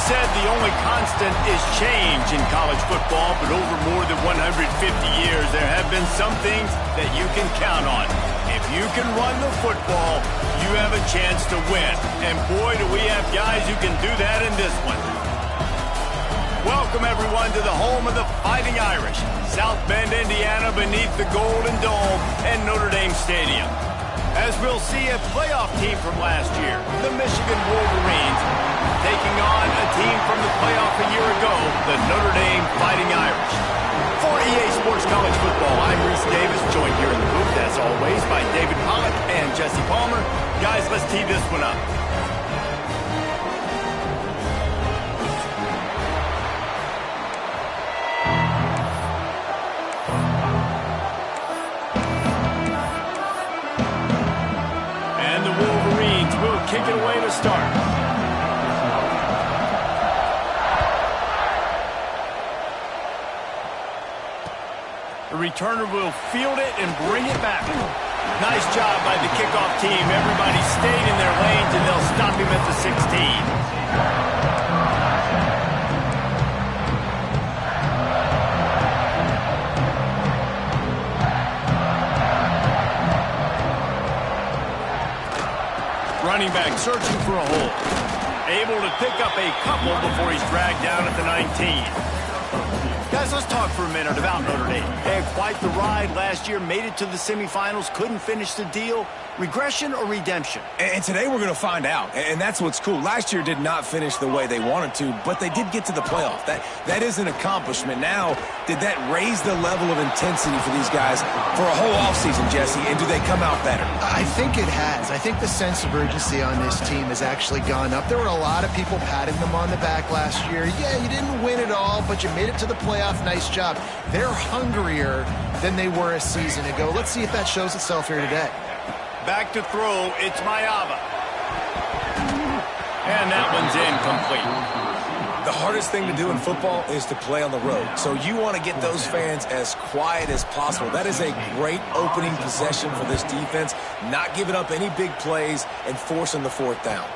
said the only constant is change in college football, but over more than 150 years, there have been some things that you can count on. If you can run the football, you have a chance to win. And boy, do we have guys who can do that in this one. Welcome, everyone, to the home of the Fighting Irish, South Bend, Indiana, beneath the Golden Dome and Notre Dame Stadium. As we'll see, a playoff team from last year, the Michigan Wolverines, taking on a team from the playoff a year ago, the Notre Dame Fighting Irish. For EA Sports College Football, I'm Reese Davis, joined here in the booth, as always, by David Pollock and Jesse Palmer. Guys, let's tee this one up. And the Wolverines will kick it away to start. The returner will field it and bring it back. Nice job by the kickoff team. Everybody stayed in their lanes, and they'll stop him at the 16. Running back searching for a hole. Able to pick up a couple before he's dragged down at the 19. Guys, let's talk for a minute about Notre Dame. They had quite the ride last year, made it to the semifinals, couldn't finish the deal. Regression or redemption? And today we're going to find out, and that's what's cool. Last year did not finish the way they wanted to, but they did get to the playoff. That is an accomplishment. Now, did that raise the level of intensity for these guys for a whole offseason, Jesse, and do they come out better? I think it has. I think the sense of urgency on this team has actually gone up. There were a lot of people patting them on the back last year. Yeah, you didn't win it all, but you made it to the playoff. Nice job. They're hungrier than they were a season ago. Let's see if that shows itself here today. Back to throw, it's Ncaa. And that one's incomplete. The hardest thing to do in football is to play on the road. So you want to get those fans as quiet as possible. That is a great opening possession for this defense. Not giving up any big plays and forcing the fourth down.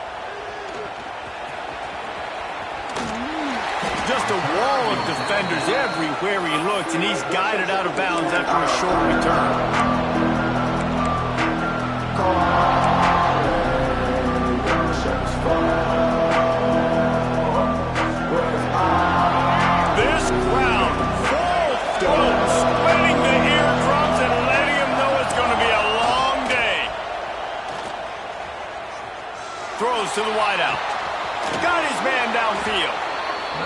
Just a wall of defenders everywhere he looks, and he's guided out of bounds after a short return. This crowd full throat, splitting the eardrums and letting him know it's going to be a long day. Throws to the wideout. Got his man downfield.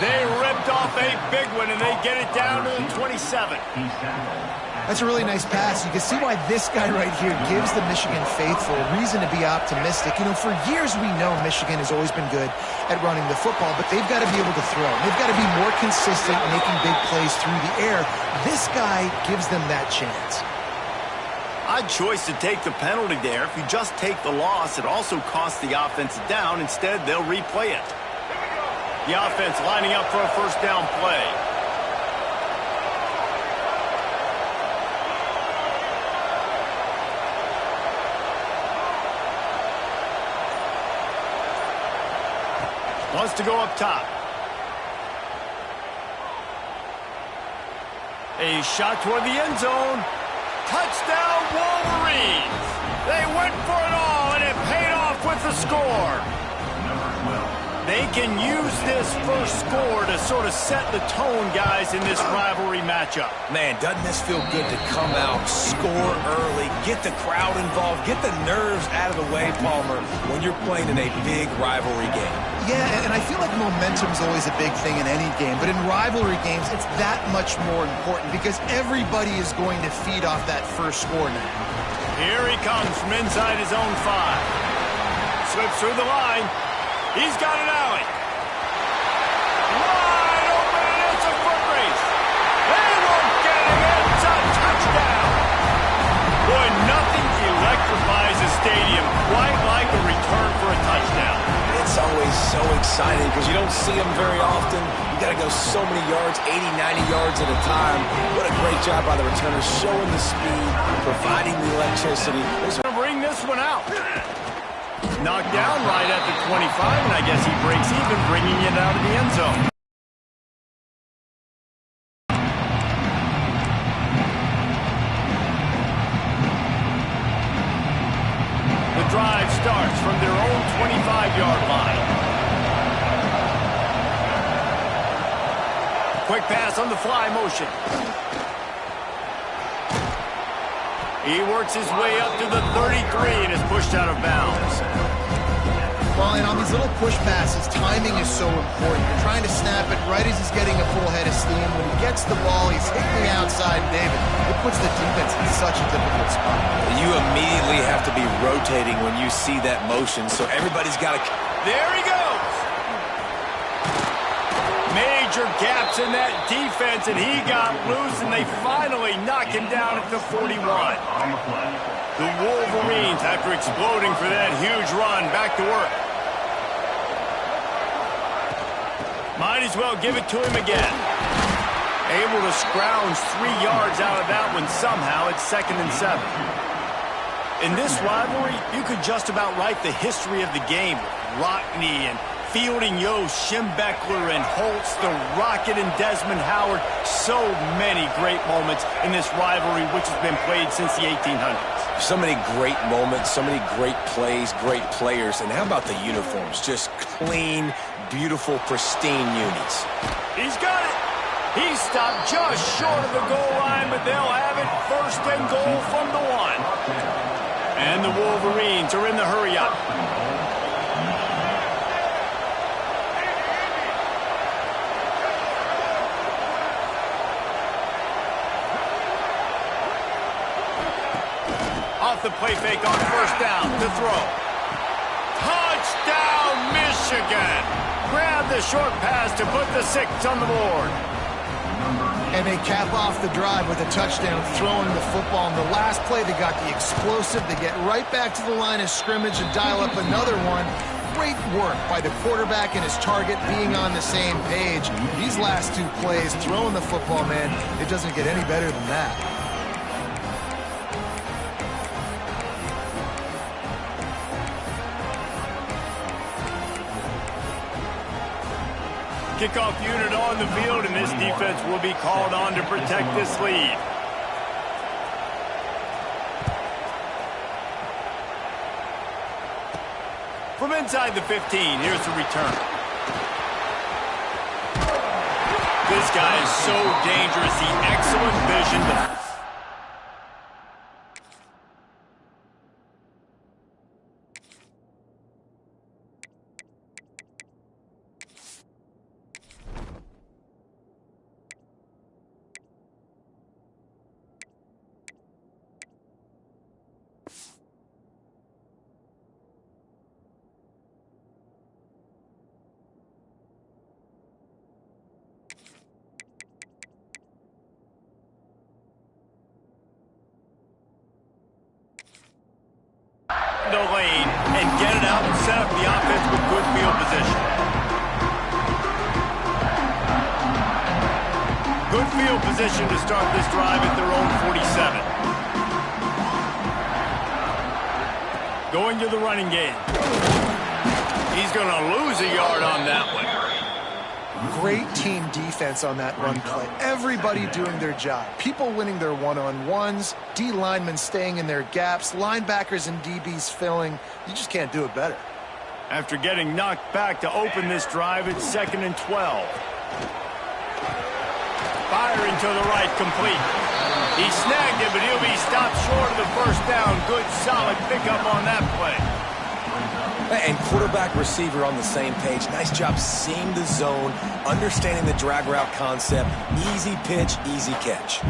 They ripped off a big one, and they get it down to the 27. That's a really nice pass. You can see why this guy right here gives the Michigan faithful reason to be optimistic. You know, for years we know Michigan has always been good at running the football, but they've got to be able to throw. They've got to be more consistent, making big plays through the air. This guy gives them that chance. Odd choice to take the penalty there. If you just take the loss, it also costs the offense down. Instead, they'll replay it. The offense lining up for a first down play. Wants to go up top. A shot toward the end zone. Touchdown, Wolverines! They went for it all, and it paid off with the score. They can use this first score to sort of set the tone, guys, in this rivalry matchup. Man, doesn't this feel good to come out, score early, get the crowd involved, get the nerves out of the way, Palmer, when you're playing in a big rivalry game? Yeah, and I feel like momentum's always a big thing in any game, but in rivalry games, it's that much more important because everybody is going to feed off that first score now. Here he comes from inside his own 5. Slips through the line. He's got an alley. Wide open, and it's a foot race. They won't get him. It's a touchdown. Boy, nothing electrifies a stadium quite like a return for a touchdown. It's always so exciting because you don't see them very often. You got to go so many yards, 80, 90 yards at a time. What a great job by the returner, showing the speed, providing the electricity. They're going to bring this one out. Knocked down right at the 25, and I guess he breaks even, bringing it out of the end zone. The drive starts from their own 25-yard line. Quick pass on the fly motion. He works his way up to the 33 and is pushed out of bounds. Well, and on these little push passes, timing is so important. You're trying to snap it right as he's getting a full head of steam. When he gets the ball, he's hitting the outside, David. It puts the defense in such a difficult spot. You immediately have to be rotating when you see that motion, so everybody's got to... There he goes! Major gaps in that defense, and he got loose, and they finally knock him down at the 41. The Wolverines, after exploding for that huge run, back to work. Might as well give it to him again. Able to scrounge 3 yards out of that one somehow. It's 2nd and 7. In this rivalry, you could just about write the history of the game. Rockne and Fielding Yost, Schembechler and Holtz, the Rocket and Desmond Howard. So many great moments in this rivalry, which has been played since the 1800s. So many great moments, so many great plays, great players. And how about the uniforms? Just clean, beautiful, pristine unis. He's got it. He stopped just short of the goal line, but they'll have it 1st and goal from the 1. And the Wolverines are in the hurry-up. Off the play fake on 1st down to throw. Touchdown, Michigan! Grab the short pass to put the 6 on the board. And they cap off the drive with a touchdown, throwing the football. In the last play, they got the explosive. They get right back to the line of scrimmage and dial up another one. Great work by the quarterback and his target being on the same page. These last 2 plays, throwing the football, man, it doesn't get any better than that. Kickoff unit on the field, and this defense will be called on to protect this lead. From inside the 15, here's the return. This guy is so dangerous. The excellent vision. The lane and get it out and set up the offense with good field position. Good field position to start this drive at their own 47. Going to the running game. He's going to lose a yard on that one. Great team defense on that run play. Everybody doing their job. People winning their one-on-ones, D linemen staying in their gaps, linebackers and DBs filling. You just can't do it better. After getting knocked back to open this drive, it's 2nd and 12. Firing to the right, complete. He snagged it, but he'll be stopped short of the 1st down. Good, solid pickup on that play. And quarterback receiver on the same page. Nice job seeing the zone, understanding the drag route concept. Easy pitch, easy catch.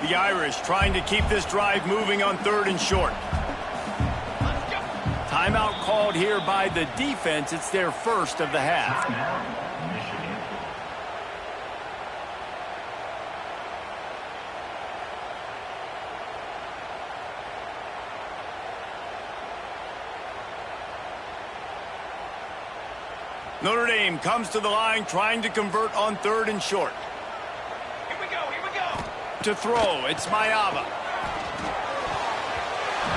The Irish trying to keep this drive moving on 3rd and short. Timeout called here by the defense. It's their 1st of the half. Notre Dame comes to the line trying to convert on 3rd and short. Here we go, here we go. To throw, it's Ncaa.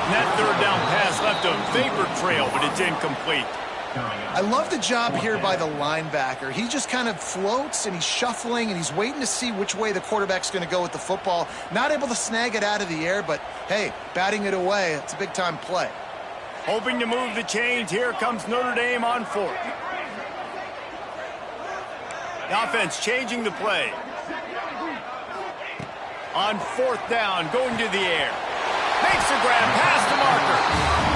And that third down pass left a vapor trail, but it's incomplete. I love the job here by the linebacker. He just kind of floats, and he's shuffling, and he's waiting to see which way the quarterback's going to go with the football. Not able to snag it out of the air, but, hey, batting it away, it's a big-time play. Hoping to move the chains. Here comes Notre Dame on fourth. The offense changing the play. On fourth down, going to the air. Makes a grab past the marker.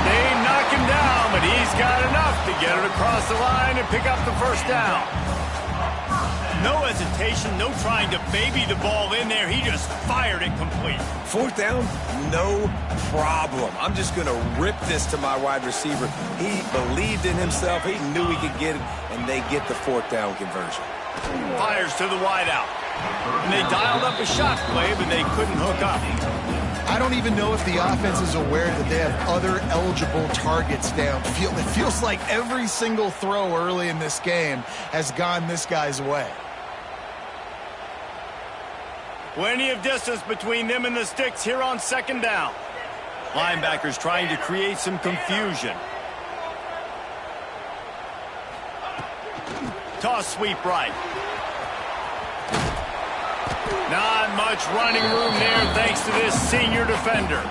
They knock him down, but he's got enough to get it across the line and pick up the first down. No hesitation, no trying to baby the ball in there. He just fired it complete. Fourth down, no problem. I'm just going to rip this to my wide receiver. He believed in himself. He knew he could get it, and they get the fourth down conversion. Fires to the wideout. And they dialed up a shot play, but they couldn't hook up. I don't even know if the offense is aware that they have other eligible targets downfield. It feels like every single throw early in this game has gone this guy's way. Plenty of distance between them and the sticks here on second down. Linebackers trying to create some confusion. Toss sweep right. Not much running room there thanks to this senior defender.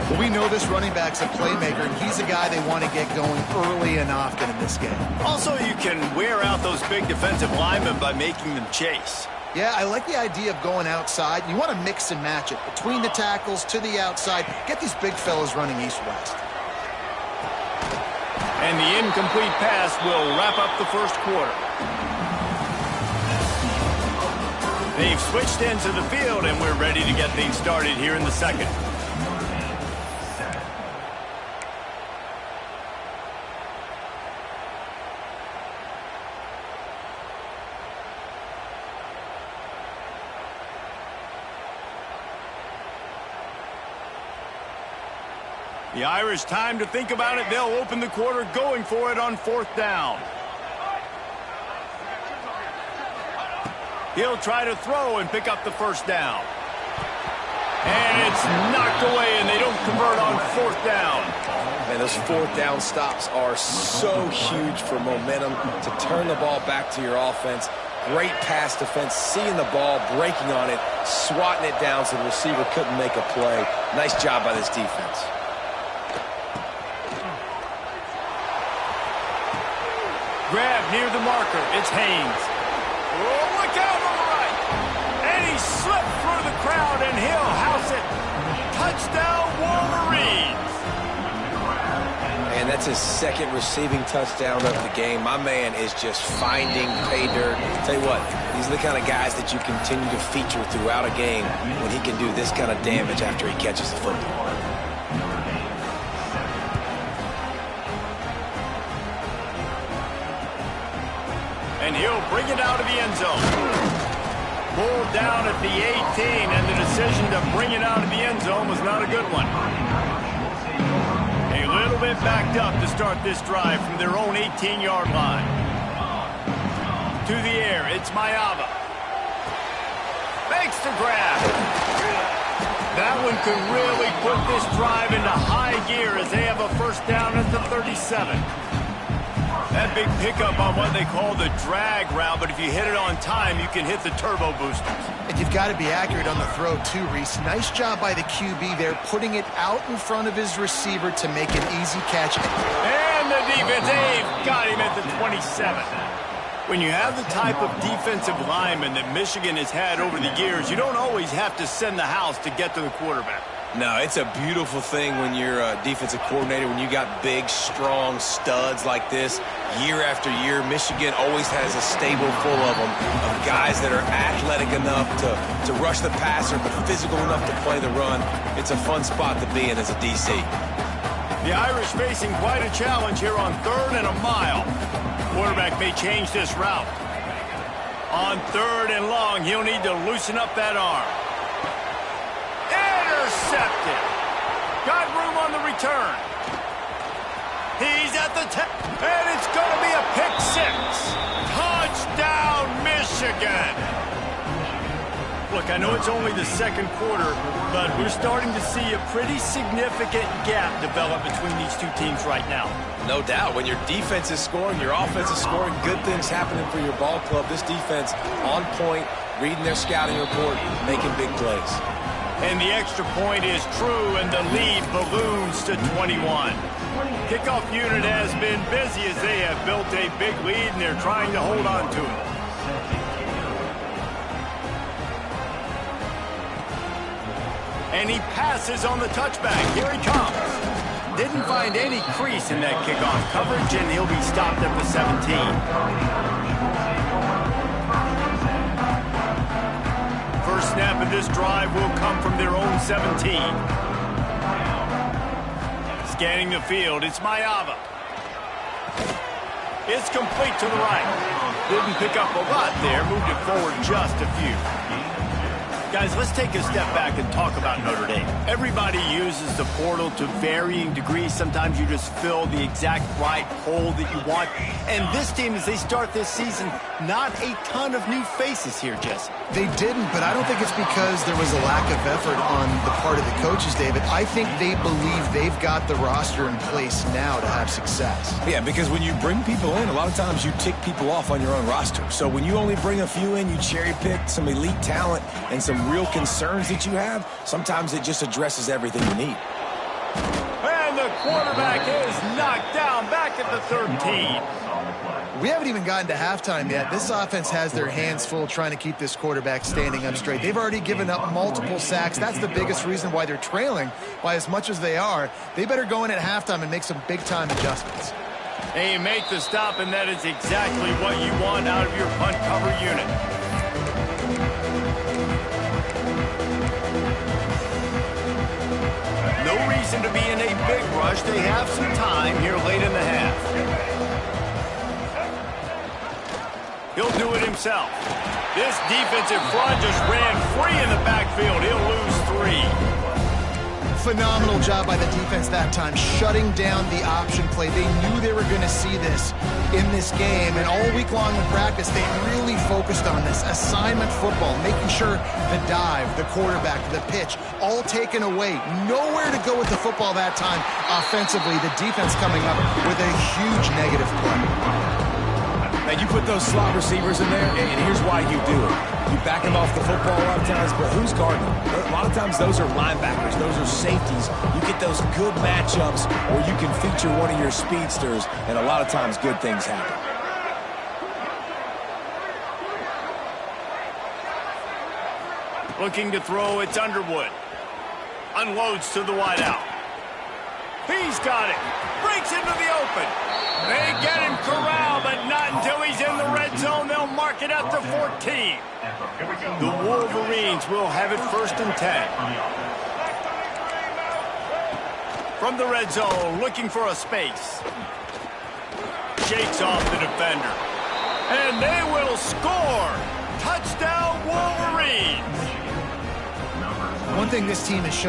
Well, we know this running back's a playmaker, and he's a guy they want to get going early and often in this game. Also, you can wear out those big defensive linemen by making them chase. Yeah, I like the idea of going outside. You want to mix and match it between the tackles to the outside. Get these big fellas running east-west. And the incomplete pass will wrap up the first quarter. They've switched into the field, and we're ready to get things started here in the second. The Irish, time to think about it. They'll open the quarter going for it on fourth down. He'll try to throw and pick up the first down. And it's knocked away, and they don't convert on fourth down. Man, those fourth down stops are so huge for momentum to turn the ball back to your offense. Great pass defense, seeing the ball, breaking on it, swatting it down so the receiver couldn't make a play. Nice job by this defense. Grab near the marker. It's Haynes. Oh, look out on the right. And he slipped through the crowd, and he'll house it. Touchdown, Wolverines. And that's his second receiving touchdown of the game. My man is just finding pay dirt. Tell you what, these are the kind of guys that you continue to feature throughout a game when he can do this kind of damage after he catches the football. And he'll bring it out of the end zone. Pulled down at the 18, and the decision to bring it out of the end zone was not a good one. A little bit backed up to start this drive from their own 18-yard line. To the air, it's Ncaa. Makes the grab. That one could really put this drive into high gear as they have a first down at the 37. That big pickup on what they call the drag route, but if you hit it on time, you can hit the turbo boosters. And you've got to be accurate on the throw, too, Reese. Nice job by the QB there, putting it out in front of his receiver to make an easy catch. And the defense, they've got him at the 27. When you have the type of defensive lineman that Michigan has had over the years, you don't always have to send the house to get to the quarterback. No, it's a beautiful thing when you're a defensive coordinator, when you got big, strong studs like this. Year after year, Michigan always has a stable full of them, of guys that are athletic enough to rush the passer, but physical enough to play the run. It's a fun spot to be in as a DC. The Irish facing quite a challenge here on 3rd and a mile. Quarterback may change this route. On 3rd and long, he'll need to loosen up that arm. Intercepted. Got room on the return. He's at the 10, and it's going to be a pick 6. Touchdown, Michigan. Look, I know it's only the second quarter, but we're starting to see a pretty significant gap develop between these two teams right now. No doubt. When your defense is scoring, your offense is scoring, good things happening for your ball club. This defense on point, reading their scouting report, making big plays. And the extra point is true, and the lead balloons to 21. Kickoff unit has been busy as they have built a big lead, and they're trying to hold on to it. And he passes on the touchback. Here he comes. Didn't find any crease in that kickoff coverage, and he'll be stopped at the 17. First snap of this drive will come from their own 17. Scanning the field, it's Ncaa. It's complete to the right. Didn't pick up a lot there, moved it forward just a few. Guys, let's take a step back and talk about Notre Dame. Everybody uses the portal to varying degrees. Sometimes you just fill the exact right hole that you want. And this team, as they start this season, not a ton of new faces here, Jesse. They didn't, but I don't think it's because there was a lack of effort on the part of the coaches, David. I think they believe they've got the roster in place now to have success. Yeah, because when you bring people in, a lot of times you tick people off on your own roster. So when you only bring a few in, you cherry pick some elite talent and some real concerns that you have, sometimes it just addresses everything you need. And the quarterback is knocked down back at the 13. We haven't even gotten to halftime yet. This offense has their hands full trying to keep this quarterback standing up straight. They've already given up multiple sacks. That's the biggest reason why they're trailing by as much as they are. They better go in at halftime and make some big-time adjustments. They make the stop, and that is exactly what you want out of your punt cover unit. No reason to be in a big rush. They have some time here late in the half. He'll do it himself. This defensive front just ran free in the backfield. He'll lose 3. Phenomenal job by the defense that time, shutting down the option play. They knew they were going to see this in this game, and all week long in practice, they really focused on this. Assignment football, making sure the dive, the quarterback, the pitch, all taken away. Nowhere to go with the football that time offensively. The defense coming up with a huge negative play. Now, you put those slot receivers in there, and here's why you do it. You back them off the football a lot of times, but who's guarding them? A lot of times those are linebackers. Those are safeties. You get those good matchups where you can feature one of your speedsters, and a lot of times good things happen. Looking to throw, it's Underwood. Unloads to the wideout. He's got it. Breaks into the open. They get him corralled, but not until he's in the red zone. They'll mark it at the 14. The Wolverines will have it 1st and 10. From the red zone, looking for a space. Shakes off the defender. And they will score. Touchdown, Wolverines. One thing this team has shown